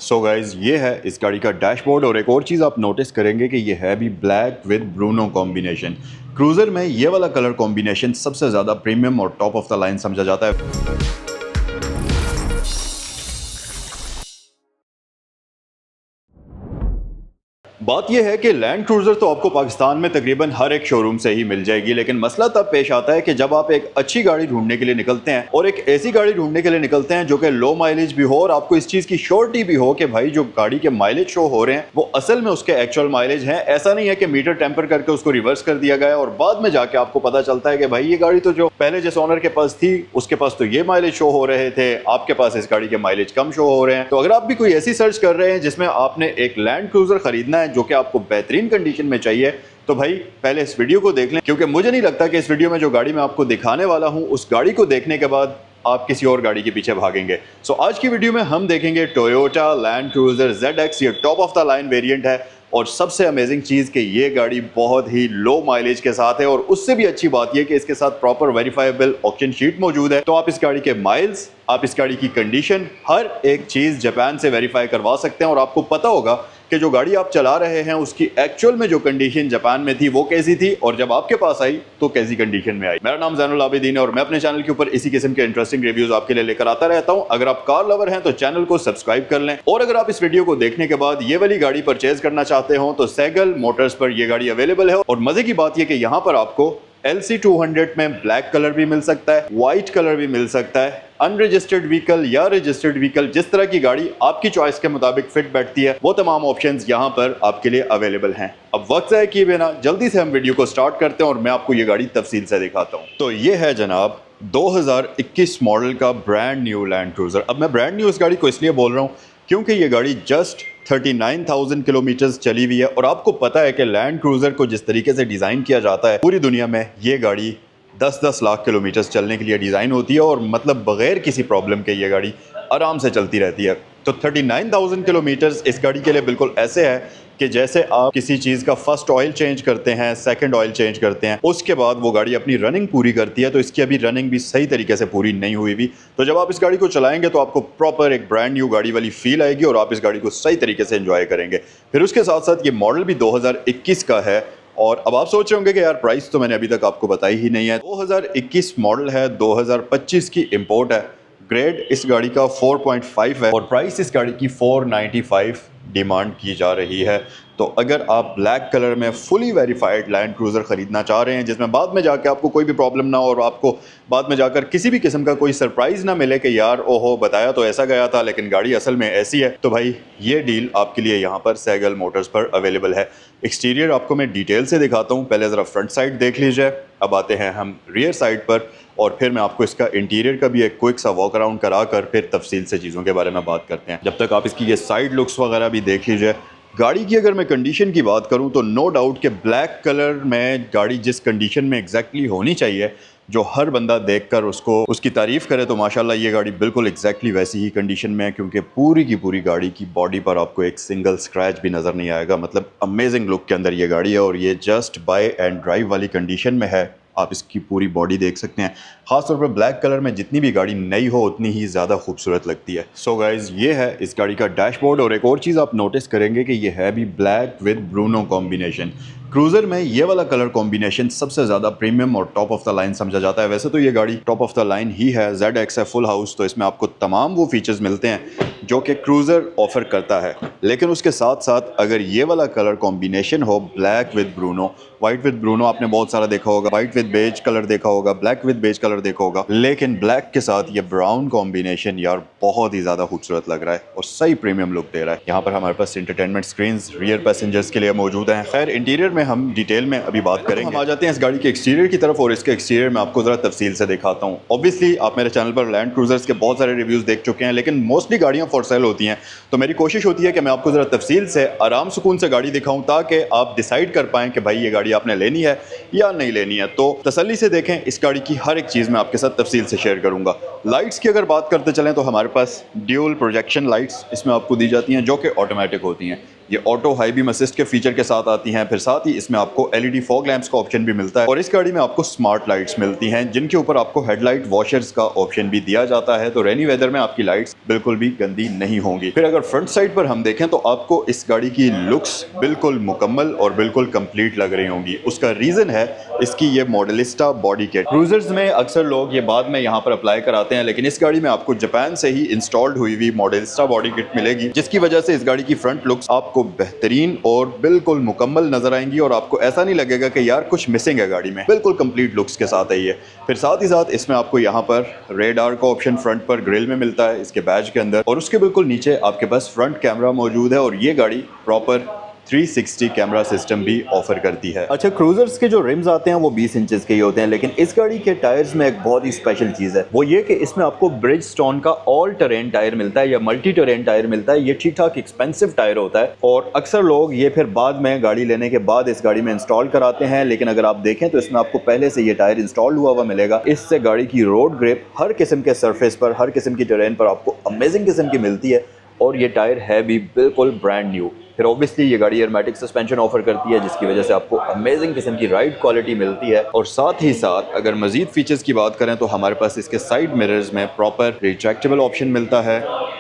So guys ये है इस गाड़ी का डैशबोर्ड और एक और चीज़ आप नोटिस करेंगे कि ये है भी black with Bruno combination. Cruiser में ये वाला कलर कॉम्बिनेशन सबसे ज़्यादा प्रीमियम और टॉप ऑफ द लाइन समझा जाता है। बात यह है कि लैंड क्रूज़र तो आपको पाकिस्तान में तकरीबन हर एक शोरूम से ही मिल जाएगी, लेकिन मसला तब पेश आता है कि जब आप एक अच्छी गाड़ी ढूंढने के लिए निकलते हैं और एक ऐसी गाड़ी ढूंढने के लिए निकलते हैं जो कि लो माइलेज भी हो और आपको इस चीज़ की श्योरिटी भी हो कि भाई जो गाड़ी के माइलेज शो हो रहे हैं वो असल में उसके एक्चुअल माइलेज हैं। ऐसा नहीं है कि मीटर टेम्पर करके उसको रिवर्स कर दिया गया और बाद में जाके आपको पता चलता है कि भाई ये गाड़ी तो जो पहले जिस ओनर के पास थी उसके पास तो ये माइलेज शो हो रहे थे, आपके पास इस गाड़ी के माइलेज कम शो हो रहे हैं। तो अगर आप भी कोई ऐसी सर्च कर रहे हैं जिसमें आपने एक लैंड क्रूज़र खरीदना है जो कि आपको बेहतरीन कंडीशन में चाहिए, तो भाई पहले इस वीडियो को देख लें, क्योंकि मुझे नहीं लगता कि इस वीडियो में जो गाड़ी मैं आपको दिखाने वाला हूं उस गाड़ी को देखने के बाद आप किसी और गाड़ी के पीछे भागेंगे। सो आज की वीडियो में हम देखेंगे टोयोटा लैंड क्रूज़र ZX। ये top of the line variant है और सबसे अमेजिंग चीज़ कि ये गाड़ी बहुत ही लो माइलेज के साथ है और उससे भी अच्छी बात यह कि इसके साथ प्रॉपर वेरीफाइबल ऑक्शन शीट मौजूद है। तो आप इस गाड़ी के माइल्स, आप इस गाड़ी की कंडीशन, हर एक चीज़ जापान से वेरीफाई करवा सकते हैं और आपको पता होगा कि जो गाड़ी आप चला रहे हैं उसकी एक्चुअल में जो कंडीशन जापान में थी वो कैसी थी और जब आपके पास आई तो कैसी कंडीशन में आई। मेरा नाम ज़ैनुल आबिदीन है और मैं अपने चैनल के ऊपर इसी किस्म के इंटरेस्टिंग रिव्यूज आपके लिए लेकर आता रहता हूं। अगर आप कार लवर हैं तो चैनल को सब्सक्राइब कर लें और अगर आप इस वीडियो को देखने के बाद ये वाली गाड़ी परचेज करना चाहते हो तो सैगल मोटर्स पर यह गाड़ी अवेलेबल है। और मजे की बात यह कि यहाँ पर आपको LC200 में ब्लैक कलर भी मिल सकता है, व्हाइट कलर भी मिल सकता है, अनरजिस्टर्ड व्हीकल या रजिस्टर्ड व्हीकल, जिस तरह की गाड़ी आपकी चॉइस के मुताबिक फिट बैठती है वो तमाम ऑप्शंस यहाँ पर आपके लिए अवेलेबल हैं। अब वक्त ज़ाया किए बिना जल्दी से हम वीडियो को स्टार्ट करते हैं और मैं आपको ये गाड़ी तफसील से दिखाता हूँ। तो ये है जनाब 2021 मॉडल का ब्रांड न्यू लैंड क्रूज़र। अब मैं ब्रांड न्यू इस गाड़ी को इसलिए बोल रहा हूँ क्योंकि ये गाड़ी जस्ट 39,000 किलोमीटर चली हुई है और आपको पता है कि लैंड क्रूज़र को जिस तरीके से डिज़ाइन किया जाता है पूरी दुनिया में ये गाड़ी 10-10 लाख किलोमीटर चलने के लिए डिज़ाइन होती है और मतलब बग़ैर किसी प्रॉब्लम के ये गाड़ी आराम से चलती रहती है। तो 39,000 किलोमीटर्स इस गाड़ी के लिए बिल्कुल ऐसे है कि जैसे आप किसी चीज़ का फर्स्ट ऑयल चेंज करते हैं, सेकंड ऑयल चेंज करते हैं, उसके बाद वो गाड़ी अपनी रनिंग पूरी करती है। तो इसकी अभी रनिंग भी सही तरीके से पूरी नहीं हुई भी, तो जब आप इस गाड़ी को चलाएंगे तो आपको प्रॉपर एक ब्रांड न्यू गाड़ी वाली फील आएगी और आप इस गाड़ी को सही तरीके से एंजॉय करेंगे। फिर उसके साथ साथ ये मॉडल भी 2021 का है और अब आप सोच रहे होंगे कि यार प्राइस तो मैंने अभी तक आपको बताई ही नहीं है। 2021 मॉडल है, 2025 की इंपोर्ट है। ग्रेड इस गाड़ी का 4.5 है और प्राइस इस गाड़ी की 495 डिमांड की जा रही है। तो अगर आप ब्लैक कलर में फुली वेरीफाइड लैंड क्रूज़र ख़रीदना चाह रहे हैं जिसमें बाद में जाकर आपको कोई भी प्रॉब्लम ना हो और आपको बाद में जाकर किसी भी किस्म का कोई सरप्राइज़ ना मिले कि यार ओहो बताया तो ऐसा गया था लेकिन गाड़ी असल में ऐसी है, तो भाई ये डील आपके लिए यहाँ पर सैगल मोटर्स पर अवेलेबल है। एक्सटीरियर आपको मैं डिटेल से दिखाता हूँ, पहले ज़रा फ्रंट साइड देख लीजिए। अब आते हैं हम रियर साइड पर और फिर मैं आपको इसका इंटीरियर का भी एक क्विक सा वॉक अराउंड करा कर फिर तफसील से चीज़ों के बारे में बात करते हैं। जब तक आप इसकी ये साइड लुक्स वगैरह भी देख लीजिए। गाड़ी की अगर मैं कंडीशन की बात करूं तो नो डाउट कि ब्लैक कलर में गाड़ी जिस कंडीशन में एग्जैक्टली होनी चाहिए, जो हर बंदा देखकर उसको उसकी तारीफ़ करे, तो माशाल्लाह ये गाड़ी बिल्कुल एग्जैक्टली वैसी ही कंडीशन में है क्योंकि पूरी की पूरी गाड़ी की बॉडी पर आपको एक सिंगल स्क्रैच भी नज़र नहीं आएगा। मतलब अमेजिंग लुक के अंदर ये गाड़ी है और ये जस्ट बाय एंड ड्राइव वाली कंडीशन में है। आप इसकी पूरी बॉडी देख सकते हैं। खासतौर पर ब्लैक कलर में जितनी भी गाड़ी नई हो उतनी ही ज़्यादा खूबसूरत लगती है। सो गाइज ये है इस गाड़ी का डैशबोर्ड और एक और चीज़ आप नोटिस करेंगे कि ये है भी black with Bruno combination. Cruiser में ये वाला कलर कॉम्बिनेशन सबसे ज़्यादा प्रीमियम और टॉप ऑफ द लाइन समझा जाता है। वैसे तो ये गाड़ी टॉप ऑफ द लाइन ही है, ZX है फुल हाउस, तो इसमें आपको तमाम वो फीचर्स मिलते हैं जो कि क्रूज़र ऑफर करता है, लेकिन उसके साथ साथ अगर ये वाला कलर कॉम्बिनेशन हो black with Bruno, white with Bruno आपने बहुत सारा देखा होगा, वाइट विद बेज कलर देखा होगा, ब्लैक विद बेज कलर देखा होगा, लेकिन ब्लैक के साथ ये ब्राउन कॉम्बिनेशन यार बहुत ही ज़्यादा खूबसूरत लग रहा है और सही प्रीमियम लुक दे रहा है। यहाँ पर हमारे पास इंटरटेनमेंट स्क्रीन रियर पैसेंजर्स के लिए मौजूद हैं। खैर इंटीरियर में हम डिटेल में अभी बात करेंगे। हम आ जाते हैं इस गाड़ी के एक्सटीरियर की तरफ और इसके एक्सटीरियर में आपको ज़रा तफसील से दिखाता हूँ। ऑब्वियसली आप मेरे चैनल पर लैंड क्रूज़र्स के बहुत सारे रिव्यूज़ देख चुके हैं, लेकिन मोस्टली गाड़ियाँ फॉर सेल होती हैं, तो मेरी कोशिश होती है कि मैं आपको ज़रा तफसील से आराम सुकून से गाड़ी दिखाऊँ ताकि आप डिसाइड कर पाएँ कि भाई ये गाड़ी आपने लेनी है या नहीं लेनी है। तो तसल्ली से देखें, इस गाड़ी की हर एक चीज़ मैं आपके साथ तफसील से शेयर करूँगा। लाइट्स की अगर बात करते चलें तो हमारे पास ड्यूल प्रोजेक्शन लाइट्स इसमें आपको दी जाती हैं जो कि ऑटोमेटिक होती हैं। ये ऑटो हाई बीम असिस्ट के फीचर के साथ आती हैं। फिर साथ ही इसमें आपको LED फॉग लैंप्स का ऑप्शन भी मिलता है और इस गाड़ी में आपको स्मार्ट लाइट्स मिलती हैं जिनके ऊपर आपको हेडलाइट वॉशर्स का ऑप्शन भी दिया जाता है। तो रेनी वेदर में आपकी लाइट्स बिल्कुल भी गंदी नहीं होंगी। फिर अगर फ्रंट साइड पर हम देखें तो आपको इस गाड़ी की लुक्स बिल्कुल मुकम्मल और बिल्कुल कंप्लीट लग रही होंगी। उसका रीज़न है इसकी ये मॉडलिस्टा बॉडी किट। क्रूजर्स में अक्सर लोग ये बाद में यहाँ पर अप्लाई कराते हैं, लेकिन इस गाड़ी में आपको जापान से ही इंस्टॉल्ड हुई हुई मॉडलिस्टा बॉडी किट मिलेगी, जिसकी वजह से इस गाड़ी की फ्रंट लुक्स आपको बेहतरीन और बिल्कुल मुकम्मल नजर आएंगी और आपको ऐसा नहीं लगेगा कि यार कुछ मिसिंग है गाड़ी में। बिल्कुल कंप्लीट लुक्स के साथ है ये। फिर साथ ही साथ इसमें आपको यहाँ पर रेडार का ऑप्शन फ्रंट पर ग्रिल में मिलता है इसके बैज के अंदर, और उसके बिल्कुल नीचे आपके पास फ्रंट कैमरा मौजूद है और ये गाड़ी प्रॉपर 360 कैमरा सिस्टम भी ऑफर करती है। अच्छा, क्रूजर्स के जो रिम्स आते हैं वो 20 इंचेस के ही होते हैं, लेकिन इस गाड़ी के टायर्स में एक बहुत ही स्पेशल चीज़ है, वो ये कि इसमें आपको ब्रिजस्टोन का ऑल टेरेन टायर मिलता है या मल्टी टेरेन टायर मिलता है। ये ठीक ठाक एक्सपेंसिव टायर होता है और अक्सर लोग ये फिर बाद में गाड़ी लेने के बाद इस गाड़ी में इंस्टॉल कराते हैं, लेकिन अगर आप देखें तो इसमें आपको पहले से ये टायर इंस्टॉल हुआ मिलेगा। इससे गाड़ी की रोड ग्रिप हर किस्म के सरफेस पर, हर किस्म की टेरेन पर आपको अमेजिंग किस्म की मिलती है और ये टायर है भी बिल्कुल ब्रांड न्यू। फिर ऑब्वियसली ये गाड़ी एयरमेटिक सस्पेंशन ऑफर करती है, जिसकी वजह से आपको अमेजिंग किस्म की राइड क्वालिटी मिलती है। और साथ ही साथ अगर मजीद फीचर्स की बात करें तो हमारे पास इसके साइड मिरर्स में प्रॉपर रिट्रैक्टेबल ऑप्शन मिलता है,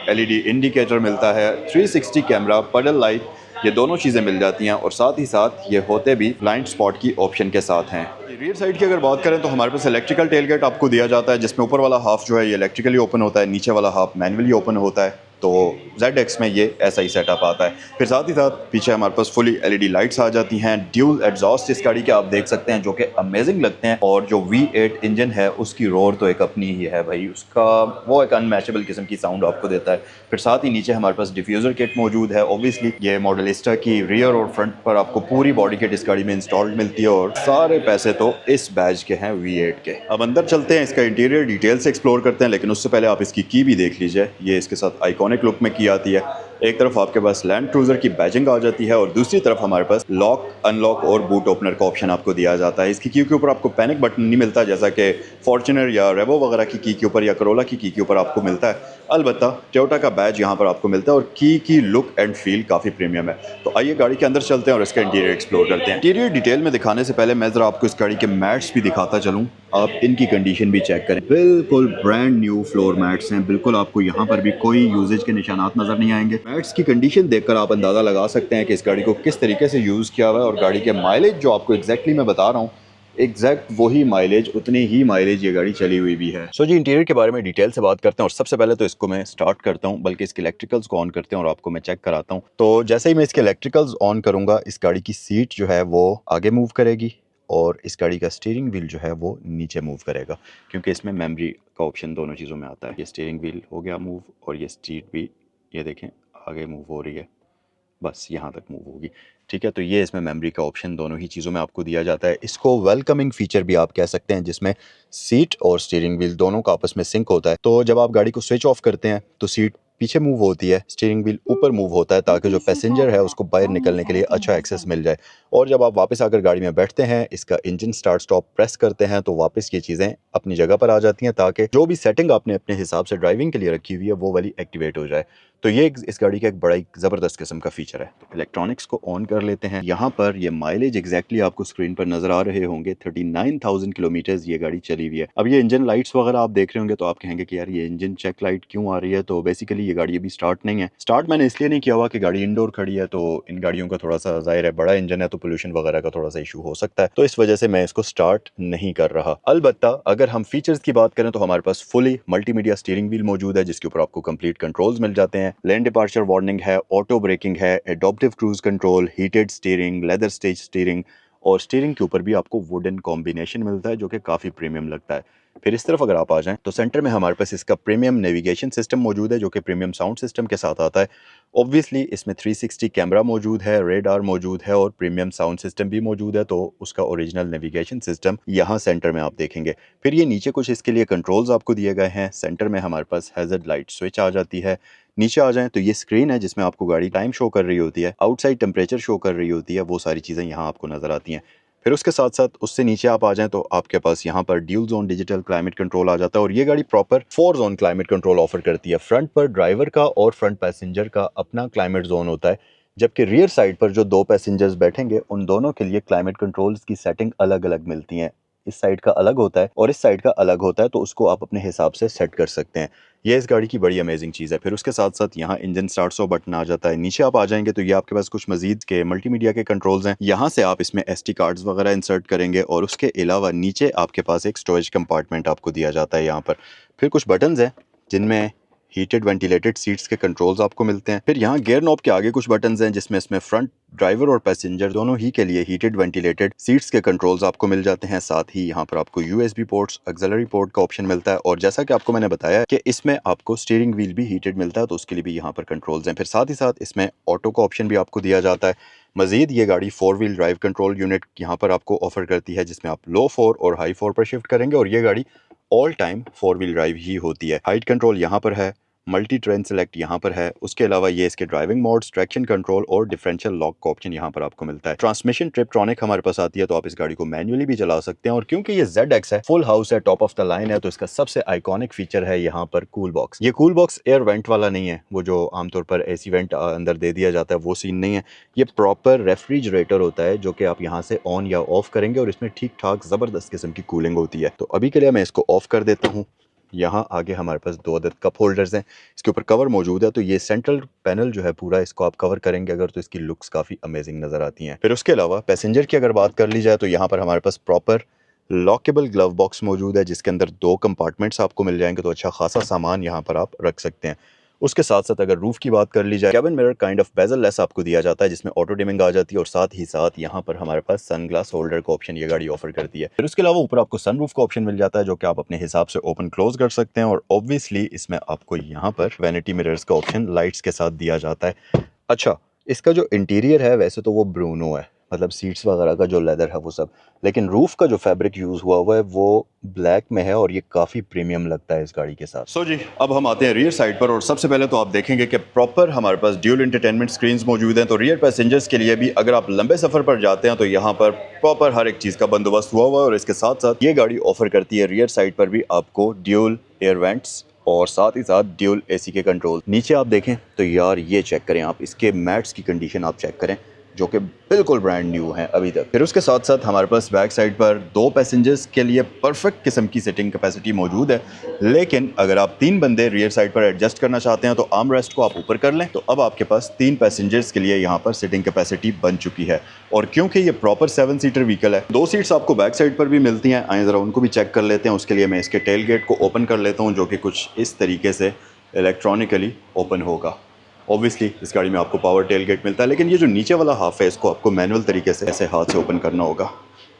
एलईडी इंडिकेटर मिलता है, 360 कैमरा, पैडल लाइट, ये दोनों चीज़ें मिल जाती हैं और साथ ही साथ ये होते भी ब्लाइंड स्पॉट की ऑप्शन के साथ हैं। रियर साइड की अगर बात करें तो हमारे पास इलेक्ट्रिकल टेलगेट आपको दिया जाता है, जिसमें ऊपर वाला हाफ जो है ये इलेक्ट्रिकली ओपन होता है, नीचे वाला हाफ मैनुअली ओपन होता है। तो ZX में ये ऐसा ही सेटअप आता है। फिर साथ ही साथ पीछे हमारे पास फुली LED लाइट्स आ जाती हैं, ड्यूल एग्जॉस्ट इस गाड़ी के आप देख सकते हैं जो कि अमेजिंग लगते हैं, और जो V8 इंजन है उसकी रोर तो एक अपनी ही है भाई, उसका वो एक अनमैचेबल किस्म की साउंड आपको देता है। फिर साथ ही नीचे हमारे पास डिफ्यूज़र किट मौजूद है। ऑब्वियसली ये मॉडलिस्टा की रियर और फ्रंट पर आपको पूरी बॉडी किट इस गाड़ी में इंस्टॉल्ड मिलती है और सारे पैसे तो इस बैज के हैं V8 के। अब अंदर चलते हैं, इसका इंटीरियर डिटेल से एक्सप्लोर करते हैं, लेकिन उससे पहले आप इसकी की भी देख लीजिए। ये इसके साथ आइकॉनिक लुक में की आती है। एक तरफ आपके पास लैंड क्रूजर की बैजिंग आ जाती है और दूसरी तरफ हमारे पास लॉक, अनलॉक और बूट ओपनर का ऑप्शन आपको दिया जाता है। इसकी की के ऊपर आपको पैनिक बटन नहीं मिलता जैसा कि फॉर्च्यूनर या रेवो वगैरह की के ऊपर या करोला की के ऊपर आपको मिलता है। अलबत्ता टोयोटा का बैज यहाँ पर आपको मिलता है और की लुक एंड फील काफ़ी प्रीमियम है। तो आइए गाड़ी के अंदर चलते हैं और इसका इंटीरियर एक्सप्लोर करते हैं। इंटीरियर डिटेल में दिखाने से पहले मैं ज़रा आपको इस गाड़ी के मैट्स भी दिखाता चलूँ, आप इनकी कंडीशन भी चेक करें। बिल्कुल ब्रांड न्यू फ्लोर मैट्स हैं, बिल्कुल आपको यहाँ पर भी कोई यूजेज के निशानात नज़र नहीं आएंगे। मैट्स की कंडीशन देखकर आप अंदाज़ा लगा सकते हैं कि इस गाड़ी को किस तरीके से यूज़ किया हुआ है, और गाड़ी के माइलेज जो आपको एग्जैक्टली मैं बता रहा हूँ, एग्जैक्ट वही माइलेज, उतनी ही माइलेज ये गाड़ी चली हुई भी है। सो जी, इंटीरियर के बारे में डिटेल से बात करते हैं और सबसे पहले तो इसको मैं स्टार्ट करता हूँ, बल्कि इसके इलेक्ट्रिकल्स को ऑन करते हैं और आपको मैं चेक कराता हूँ। तो जैसे ही मैं इसके इलेक्ट्रिकल्स ऑन करूँगा, इस गाड़ी की सीट जो है वो आगे मूव करेगी और इस गाड़ी का स्टीयरिंग व्हील जो है वो नीचे मूव करेगा, क्योंकि इसमें मेमोरी का ऑप्शन दोनों चीज़ों में आता है। ये स्टीयरिंग व्हील हो गया मूव और ये सीट भी, ये देखें आगे मूव हो रही है, बस यहाँ तक मूव होगी। ठीक है, तो ये इसमें मेमोरी का ऑप्शन दोनों ही चीज़ों में आपको दिया जाता है। इसको वेलकमिंग फीचर भी आप कह सकते हैं, जिसमें सीट और स्टीयरिंग व्हील दोनों का आपस में सिंक होता है। तो जब आप गाड़ी को स्विच ऑफ करते हैं तो सीट पीछे मूव होती है, स्टीयरिंग व्हील ऊपर मूव होता है, ताकि जो पैसेंजर है उसको बाहर निकलने के लिए अच्छा एक्सेस मिल जाए। और जब आप वापस आकर गाड़ी में बैठते हैं, इसका इंजन स्टार्ट स्टॉप प्रेस करते हैं, तो वापस ये चीज़ें अपनी जगह पर आ जाती हैं, ताकि जो भी सेटिंग आपने अपने हिसाब से ड्राइविंग के लिए रखी हुई है वो वाली एक्टिवेट हो जाए। तो ये इस गाड़ी का एक बड़ा ही ज़बरदस्त किस्म का फीचर है। तो इलेक्ट्रॉनिक्स को ऑन कर लेते हैं। यहाँ पर ये माइलेज एग्जैक्टली आपको स्क्रीन पर नजर आ रहे होंगे, 39,000 किलोमीटर्स ये गाड़ी चली हुई है। अब ये इंजन लाइट्स वगैरह आप देख रहे होंगे तो आप कहेंगे कि यार ये इंजन चेक लाइट क्यों आ रही है। तो बेसिकली ये गाड़ी अभी स्टार्ट नहीं है। स्टार्ट मैंने इसलिए नहीं किया हुआ कि गाड़ी इंडोर खड़ी है, तो इन गाड़ियों का थोड़ा सा जाहिर है बड़ा इंजन है तो पोल्यूशन वगैरह का थोड़ा सा इशू हो सकता है, तो इस वजह से मैं इसको स्टार्ट नहीं कर रहा। अलबत्ता अगर हम फीचर्स की बात करें तो हमारे पास फुली मल्टीमीडिया स्टीयरिंग व्हील मौजूद है, जिसके ऊपर आपको कंप्लीट कंट्रोल्स मिल जाते हैं। लेन डिपार्चर वार्निंग है, ऑटो ब्रेकिंग है, adaptive cruise control, heated steering, leather stage steering, और स्टीयरिंग के ऊपर भी आपको वुडन कॉम्बिनेशन मिलता है जो कि काफ़ी प्रीमियम लगता है। फिर इस तरफ अगर आप आ जाएं तो सेंटर में हमारे पास इसका प्रीमियम नेविगेशन सिस्टम मौजूद है, जो कि प्रीमियम साउंड सिस्टम के साथ आता है। ऑब्वियसली इसमें 360 कैमरा मौजूद है, रेडार मौजूद है और प्रीमियम साउंड सिस्टम भी मौजूद है, तो उसका ओरिजिनल नेविगेशन सिस्टम यहाँ सेंटर में आप देखेंगे। फिर ये नीचे कुछ इसके लिए कंट्रोल्स आपको दिए गए हैं। सेंटर में हमारे पास हैज़र्ड लाइट स्विच आ जाती है। नीचे आ जाएं तो ये स्क्रीन है जिसमें आपको गाड़ी टाइम शो कर रही होती है, आउटसाइड टेम्परेचर शो कर रही होती है, वो सारी चीज़ें यहाँ आपको नज़र आती हैं। फिर उसके साथ साथ उससे नीचे आप आ जाएं तो आपके पास यहाँ पर dual zone digital climate control आ जाता है, और ये गाड़ी proper 4 zone climate control offer करती है। फ्रंट पर ड्राइवर का और फ्रंट पैसेंजर का अपना क्लाइमेट जोन होता है, जबकि रियर साइड पर जो 2 पैसेंजर्स बैठेंगे उन दोनों के लिए क्लाइमेट कंट्रोल्स की सेटिंग अलग अलग मिलती हैं। इस साइड का अलग होता है और इस साइड का अलग होता है, तो उसको आप अपने हिसाब से सेट कर सकते हैं। ये इस गाड़ी की बड़ी अमेजिंग चीज़ है। फिर उसके साथ साथ यहाँ इंजन स्टार्ट सो बटन आ जाता है। नीचे आप आ जाएंगे तो ये आपके पास कुछ मजीद के मल्टीमीडिया के कंट्रोल्स हैं। यहाँ से आप इसमें SD कार्ड्स वगैरह इंसर्ट करेंगे और उसके अलावा नीचे आपके पास एक स्टोरेज कंपार्टमेंट आपको दिया जाता है यहाँ पर। फिर कुछ बटन्स हैं जिनमें हीटेड वेंटिलेटेड सीट्स के कंट्रोल्स आपको मिलते हैं। फिर यहाँ गियर नॉब के आगे कुछ बटन्स हैं जिसमें इसमें फ्रंट ड्राइवर और पैसेंजर दोनों ही के लिए हीटेड वेंटिलेटेड सीट्स के कंट्रोल्स आपको मिल जाते हैं। साथ ही यहाँ पर आपको USB पोर्ट्स, ऑक्सिलरी पोर्ट का ऑप्शन मिलता है और जैसा कि आपको मैंने बताया कि इसमें आपको स्टीयरिंग व्हील भी हीटेड मिलता है, तो उसके लिए भी यहाँ पर कंट्रोल्स हैं। फिर साथ ही साथ इसमें ऑटो का ऑप्शन भी आपको दिया जाता है। मजीद ये गाड़ी 4 व्हील ड्राइव कंट्रोल यूनिट यहाँ पर आपको ऑफर करती है, जिसमें आप लो 4 और हाई 4 पर शिफ्ट करेंगे और ये गाड़ी ऑल टाइम 4 व्हील ड्राइव ही होती है। हाइट कंट्रोल यहाँ पर है, मल्टी ट्रेन सेलेक्ट यहाँ पर है। उसके अलावा ये इसके ड्राइविंग मोड्स, ट्रैक्शन कंट्रोल और डिफरेंशियल लॉक का ऑप्शन यहाँ पर आपको मिलता है। ट्रांसमिशन ट्रिपट्रॉनिक हमारे पास आती है, तो आप इस गाड़ी को मैन्युअली भी चला सकते हैं। और क्योंकि ये ZX है, फुल हाउस है, टॉप ऑफ द लाइन है, तो इसका सबसे आइकॉनिक फीचर है यहाँ पर कूल बॉक्स। ये कूल बॉक्स एयर वेंट वाला नहीं है, वो जो आमतौर पर AC वेंट अंदर दे दिया जाता है वो सीन नहीं है। ये प्रॉपर रेफ्रिजरेटर होता है जो कि आप यहाँ से ऑन या ऑफ करेंगे और इसमें ठीक ठाक जबरदस्त किस्म की कूलिंग होती है। तो अभी के लिए मैं इसको ऑफ कर देता हूँ। यहाँ आगे हमारे पास 2 अदद कप होल्डर्स हैं, इसके ऊपर कवर मौजूद है। तो ये सेंट्रल पैनल जो है पूरा, इसको आप कवर करेंगे अगर तो इसकी लुक्स काफ़ी अमेजिंग नज़र आती हैं। फिर उसके अलावा पैसेंजर की अगर बात कर ली जाए तो यहाँ पर हमारे पास प्रॉपर लॉकेबल ग्लव बॉक्स मौजूद है जिसके अंदर 2 कंपार्टमेंट्स आपको मिल जाएंगे, तो अच्छा खासा सामान यहाँ पर आप रख सकते हैं। उसके साथ साथ अगर रूफ की बात कर ली जाए, cabin mirror kind of bezel less आपको दिया जाता है जिसमें ऑटो डिमिंग आ जाती है और साथ ही साथ यहाँ पर हमारे पास सनग्लास होल्डर का ऑप्शन ये गाड़ी ऑफर करती है। फिर उसके अलावा ऊपर आपको सनरूफ का ऑप्शन मिल जाता है जो कि आप अपने हिसाब से ओपन क्लोज कर सकते हैं और ऑब्वियसली इसमें आपको यहाँ पर वैनिटी मिरर्स का ऑप्शन लाइट्स के साथ दिया जाता है। अच्छा, इसका जो इंटीरियर है वैसे तो वो ब्रूनो है, मतलब सीट्स वगैरह का जो लेदर है वो सब, लेकिन रूफ का जो फैब्रिक यूज़ हुआ हुआ है वो ब्लैक में है और ये काफ़ी प्रीमियम लगता है इस गाड़ी के साथ। सो जी, अब हम आते हैं रियर साइड पर और सबसे पहले तो आप देखेंगे कि प्रॉपर हमारे पास ड्यूल एंटरटेनमेंट स्क्रीन्स मौजूद हैं। तो रियर पैसेंजर्स के लिए भी अगर आप लंबे सफ़र पर जाते हैं तो यहाँ पर प्रॉपर हर एक चीज़ का बंदोबस्त हुआ हुआ है और इसके साथ साथ ये गाड़ी ऑफर करती है रियर साइड पर भी आपको ड्यूल एयर वेंट्स और साथ ही साथ ड्यूल AC के कंट्रोल। नीचे आप देखें तो यार ये चेक करें आप, इसके मैट्स की कंडीशन आप चेक करें जो कि बिल्कुल ब्रांड न्यू हैं अभी तक। फिर उसके साथ साथ हमारे पास बैक साइड पर 2 पैसेंजर्स के लिए परफेक्ट किस्म की सिटिंग कैपेसिटी मौजूद है, लेकिन अगर आप 3 बंदे रियर साइड पर एडजस्ट करना चाहते हैं तो आर्म रेस्ट को आप ऊपर कर लें, तो अब आपके पास 3 पैसेंजर्स के लिए यहाँ पर सिटिंग कैपेसिटी बन चुकी है। और क्योंकि ये प्रॉपर 7 सीटर व्हीकल है, 2 सीट्स आपको बैक साइड पर भी मिलती हैं। आए ज़रा उनको भी चेक कर लेते हैं। उसके लिए मैं इसके टेल गेट को ओपन कर लेता हूँ जो कि कुछ इस तरीके से इलेक्ट्रॉनिकली ओपन होगा। ऑब्वियसली इस गाड़ी में आपको पावर टेल गेट मिलता है, लेकिन ये जो नीचे वाला हाफ है इसको आपको मैनुअल तरीके से ऐसे हाथ से ओपन करना होगा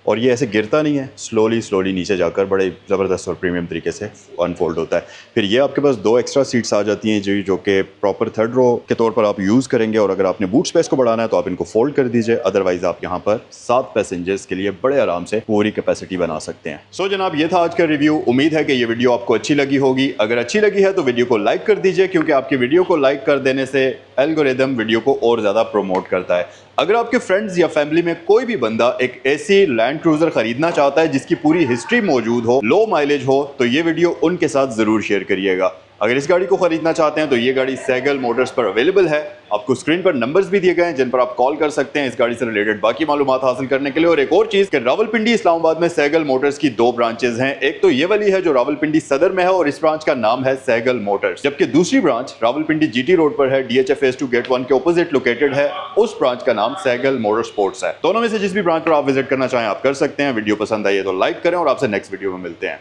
और ये ऐसे गिरता नहीं है, स्लोली नीचे जाकर बड़े ज़बरदस्त और प्रीमियम तरीके से अनफोल्ड होता है। फिर ये आपके पास 2 एक्स्ट्रा सीट्स आ जाती हैं जो कि प्रॉपर 3rd रो के तौर पर आप यूज़ करेंगे और अगर आपने बूट स्पेस को बढ़ाना है तो आप इनको फोल्ड कर दीजिए, अदरवाइज आप यहाँ पर 7 पैसेंजर्स के लिए बड़े आराम से पूरी कैपेसिटी बना सकते हैं। सो जनाब, ये था आज का रिव्यू। उम्मीद है कि ये वीडियो आपको अच्छी लगी होगी। अगर अच्छी लगी है तो वीडियो को लाइक कर दीजिए, क्योंकि आपकी वीडियो को लाइक कर देने से एल्गोरिदम वीडियो को और ज़्यादा प्रमोट करता है। अगर आपके फ्रेंड्स या फैमिली में कोई भी बंदा एक ऐसी लैंड क्रूजर खरीदना चाहता है जिसकी पूरी हिस्ट्री मौजूद हो, लो माइलेज हो, तो ये वीडियो उनके साथ ज़रूर शेयर करिएगा। अगर इस गाड़ी को खरीदना चाहते हैं तो ये गाड़ी सैगल मोटर्स पर अवेलेबल है। आपको स्क्रीन पर नंबर्स भी दिए गए हैं जिन पर आप कॉल कर सकते हैं इस गाड़ी से रिलेटेड बाकी मालूमात हासिल करने के लिए। और एक और चीज़ कि रावलपिंडी इस्लामाबाद में सैगल मोटर्स की 2 ब्रांचेज हैं। एक तो ये वाली है जो रावलपिंडी सदर में है और इस ब्रांच का नाम है सैगल मोटर्स, जबकि दूसरी ब्रांच रावलपिंडी GT रोड पर है, DHF Phase 2 गेट 1 के ऑपोजिट लोकेटेड है। उस ब्रांच का नाम सैगल मोटर स्पोर्ट्स है। दोनों में से जिस भी ब्रांच पर आप विजिट करना चाहें आप कर सकते हैं। वीडियो पसंद आई है तो लाइक करें और आपसे नेक्स्ट वीडियो में मिलते हैं।